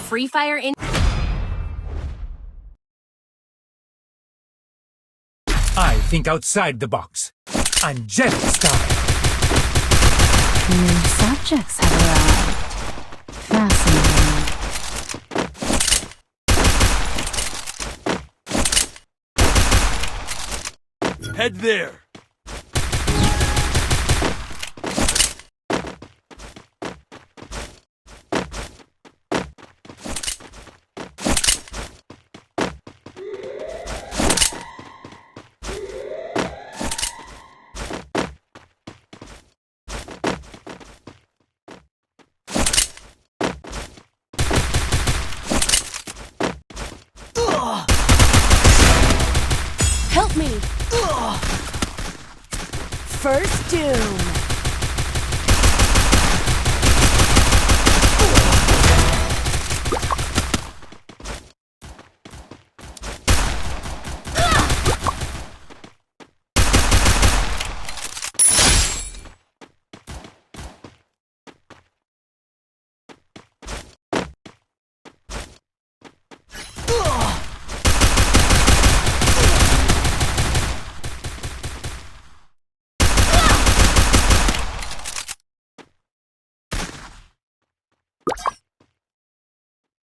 Free Fire in. I think outside the box. Angelic style. New subjects have arrived. Fascinating. Head there. Help me! First Doom!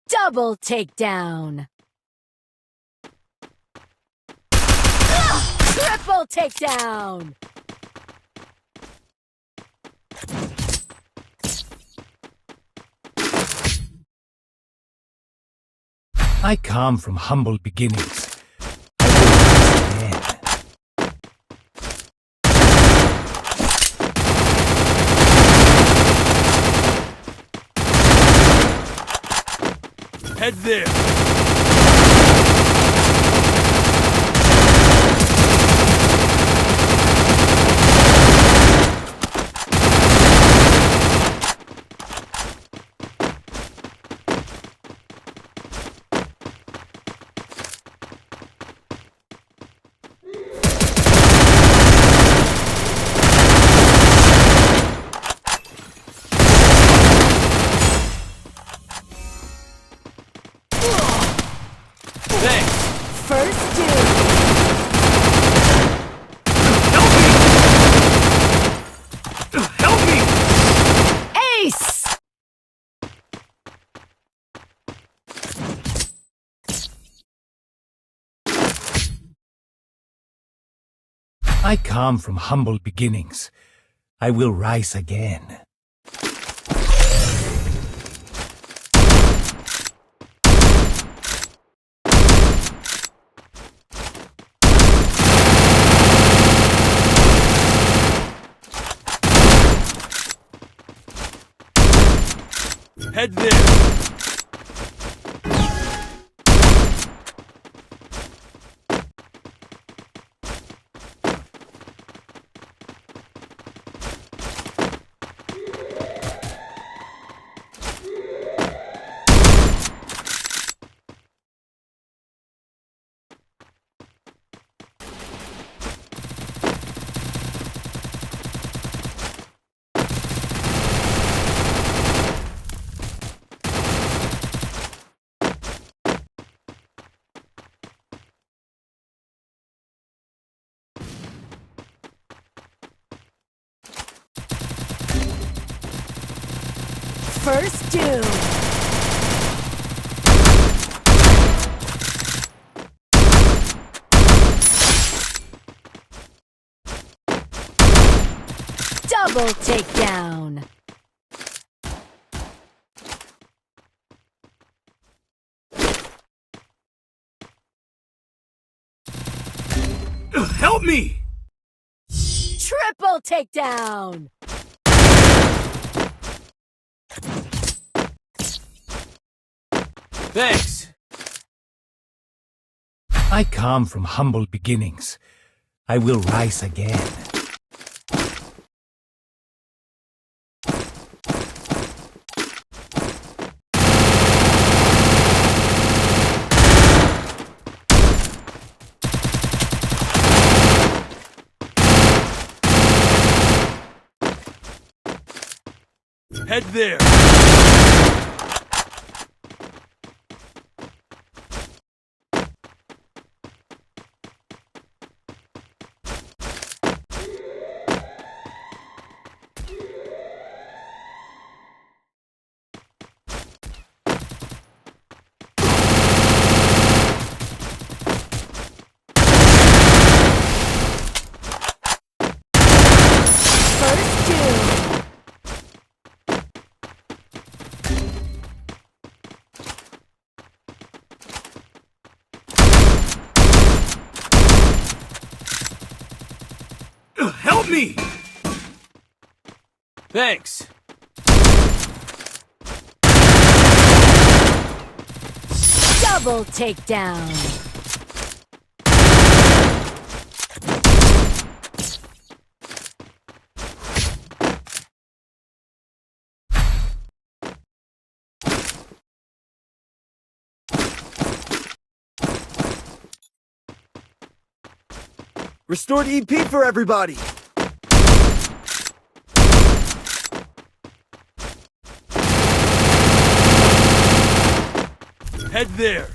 Double takedown! Triple takedown! I come from humble beginnings. I will rise again. Head there. First Doom! Help me! Ace! I come from humble beginnings. I will rise again. Head there. First Doom! Double takedown! Help me! Triple takedown! Thanks. I come from humble beginnings. I will rise again. Head there. Help me! Thanks. Double takedown. Restored EP for everybody! Head there.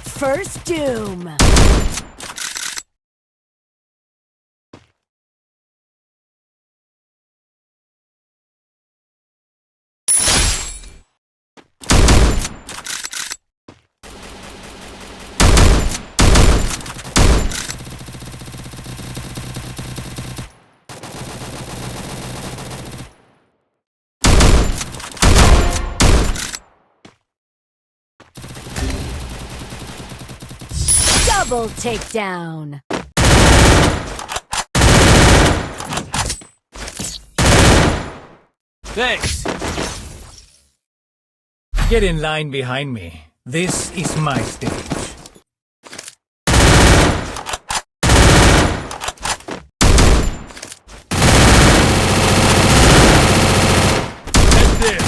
First doom. Double takedown. Thanks. Get in line behind me. This is my stage. Head there.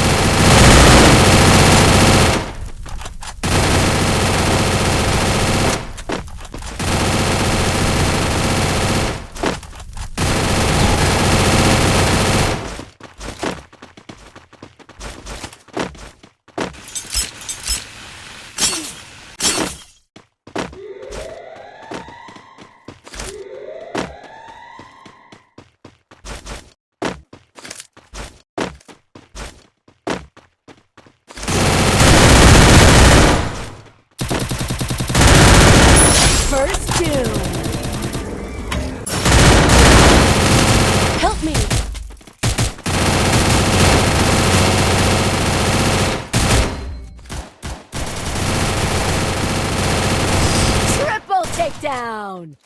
First doom. Help me. Triple takedown.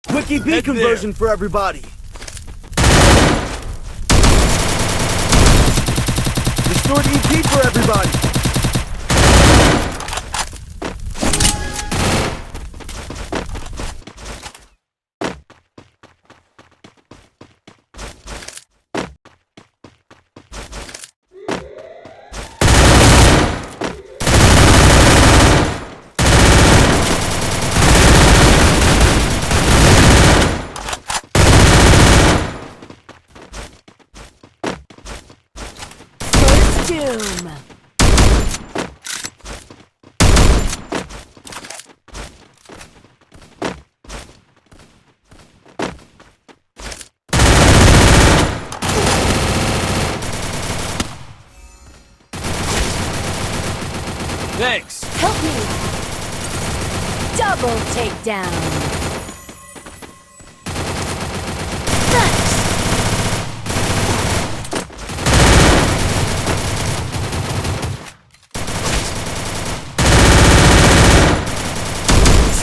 Quick EP Head conversion for everybody! Restored EP for everybody! First doom. Thanks. Help me. Double takedown. Nice.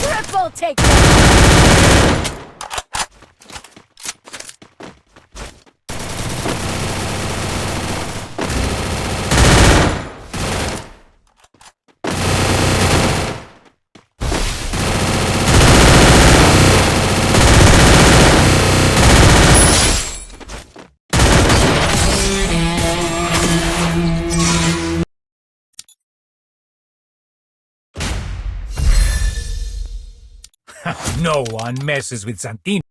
Triple takedown. No one messes with Santino.